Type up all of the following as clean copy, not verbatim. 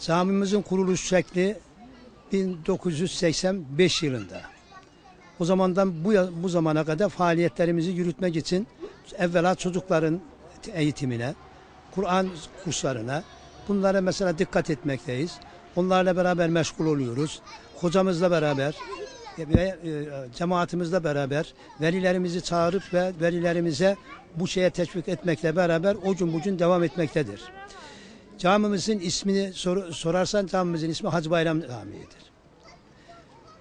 Camimizin kuruluş şekli 1985 yılında. O zamandan bu zamana kadar faaliyetlerimizi yürütmek için evvela çocukların eğitimine, Kur'an kurslarına, bunlara mesela dikkat etmekteyiz. Onlarla beraber meşgul oluyoruz. Hocamızla beraber ve cemaatimizle beraber velilerimizi çağırıp ve velilerimize bu şeye teşvik etmekle beraber o gün bugün devam etmektedir. Camimizin ismini sorarsan camimizin ismi Hacı Bayram Camii'dir.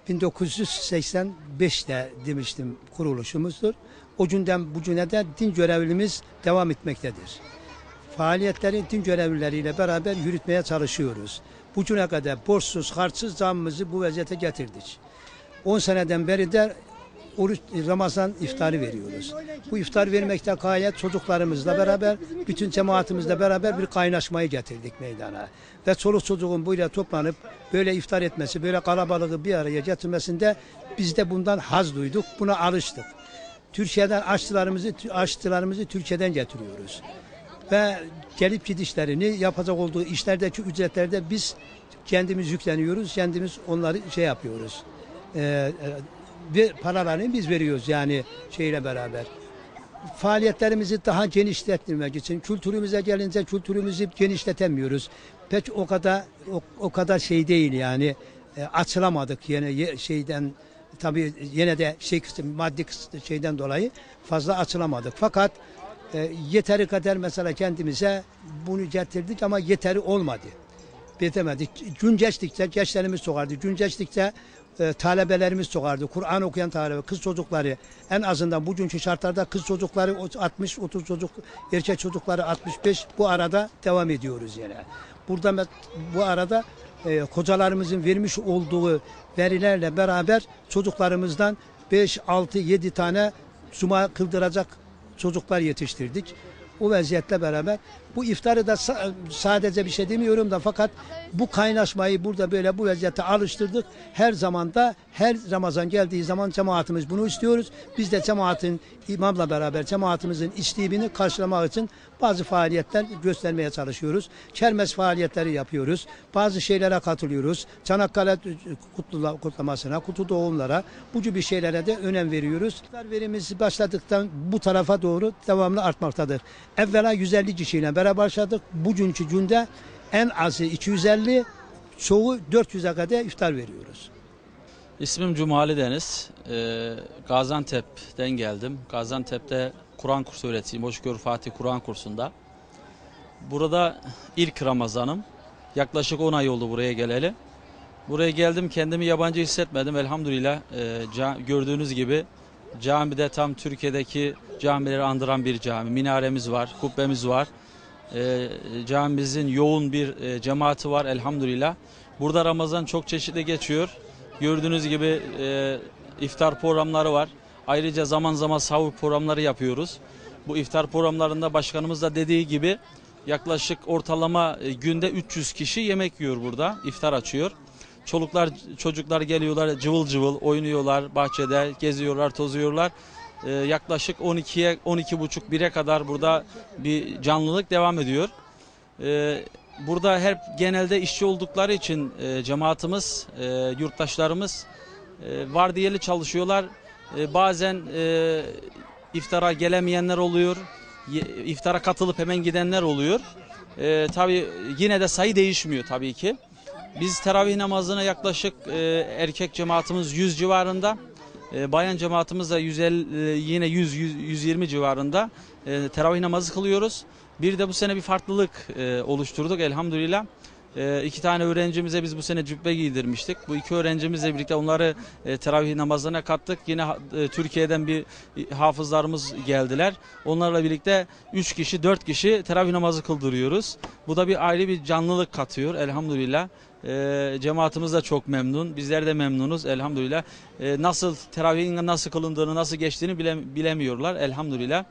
1985'te demiştim kuruluşumuzdur. O günden bugüne de din görevlimiz devam etmektedir. Faaliyetleri din görevlileriyle beraber yürütmeye çalışıyoruz. Bugüne kadar borçsuz, harçsız camimizi bu vaziyete getirdik. 10 seneden beri de Ramazan iftarı veriyoruz. Bu iftar vermekte gayet çocuklarımızla beraber, bütün cemaatimizle beraber bir kaynaşmayı getirdik meydana. Ve çoluk çocuğun böyle toplanıp böyle iftar etmesi, böyle kalabalığı bir araya getirmesinde biz de bundan haz duyduk, buna alıştık. Türkiye'den aşçılarımızı Türkiye'den getiriyoruz. Ve gelip gidişlerini, yapacak olduğu işlerdeki ücretlerde biz kendimiz yükleniyoruz, kendimiz onları yapıyoruz. Ve paralarını biz veriyoruz yani şeyle beraber. Faaliyetlerimizi daha genişletmek için kültürümüze gelince kültürümüzü genişletemiyoruz. Pek o kadar şey değil yani açılamadık yine şeyden tabii yine de maddi şeyden dolayı fazla açılamadık. Fakat yeteri kadar mesela kendimize bunu getirdik ama yeteri olmadı. Yetemedik. Gün geçtikçe gençlerimiz çoğaldı. Gün geçtikçe talebelerimiz çoğaldı. Kur'an okuyan talebe, kız çocukları en azından bugünkü şartlarda kız çocukları 60-30 çocuk, erkek çocukları 65 bu arada devam ediyoruz yani. Burada bu arada hocalarımızın vermiş olduğu verilerle beraber çocuklarımızdan 5, 6, 7 tane cuma kıldıracak çocuklar yetiştirdik. O vaziyetle beraber bu iftarı da sadece bir şey demiyorum da fakat bu kaynaşmayı burada böyle bu vaziyete alıştırdık. Her zamanda her Ramazan geldiği zaman cemaatimiz bunu istiyoruz. Biz de cemaatin imamla beraber cemaatimizin isteğini karşılamak için bazı faaliyetler göstermeye çalışıyoruz. Kermes faaliyetleri yapıyoruz. Bazı şeylere katılıyoruz. Çanakkale kutlamasına, kutu doğumlara bu gibi şeylere de önem veriyoruz. İftar verimiz başladıktan bu tarafa doğru devamlı artmaktadır. Evvela 150 kişiyle beraber başladık. Bugünkü günde en azı 250, çoğu 400'e kadar iftar veriyoruz. İsmim Cumali Deniz. Gaziantep'ten geldim. Gaziantep'te Kur'an kursu öğreticiyim. Hoşgör Fatih Kur'an kursunda. Burada ilk Ramazanım. Yaklaşık 10 ay oldu buraya geleli. Buraya geldim, kendimi yabancı hissetmedim. Elhamdülillah gördüğünüz gibi camide tam Türkiye'deki camileri andıran bir cami. Minaremiz var, kubbemiz var. Camimizin yoğun bir cemaati var elhamdülillah. Burada Ramazan çok çeşitli geçiyor. Gördüğünüz gibi iftar programları var. Ayrıca zaman zaman sahur programları yapıyoruz. Bu iftar programlarında başkanımız da dediği gibi yaklaşık ortalama günde 300 kişi yemek yiyor burada. İftar açıyor. Çocuklar geliyorlar, cıvıl cıvıl oynuyorlar, bahçede geziyorlar, tozuyorlar. Yaklaşık 12'ye 12.30-1'e kadar burada bir canlılık devam ediyor. Burada hep genelde işçi oldukları için cemaatimiz, yurttaşlarımız vardiyeli çalışıyorlar. Bazen iftara gelemeyenler oluyor, iftara katılıp hemen gidenler oluyor. Tabii yine de sayı değişmiyor tabii ki. Biz teravih namazına yaklaşık erkek cemaatimiz 100 civarında. Bayan cemaatimiz de 150, yine 100-120 civarında teravih namazı kılıyoruz. Bir de bu sene bir farklılık oluşturduk elhamdülillah. 2 tane öğrencimize biz bu sene cübbe giydirmiştik. Bu 2 öğrencimizle birlikte onları teravih namazına kattık. Yine Türkiye'den bir hafızlarımız geldiler. Onlarla birlikte 3 kişi 4 kişi teravih namazı kıldırıyoruz. Bu da bir ayrı bir canlılık katıyor elhamdülillah. Cemaatimiz de çok memnun. Bizler de memnunuz elhamdülillah. Nasıl teravihin nasıl kılındığını, nasıl geçtiğini bilemiyorlar elhamdülillah.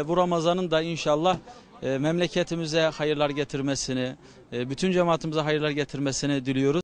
Bu Ramazan'ın da inşallah memleketimize hayırlar getirmesini, bütün cemaatimize hayırlar getirmesini diliyoruz.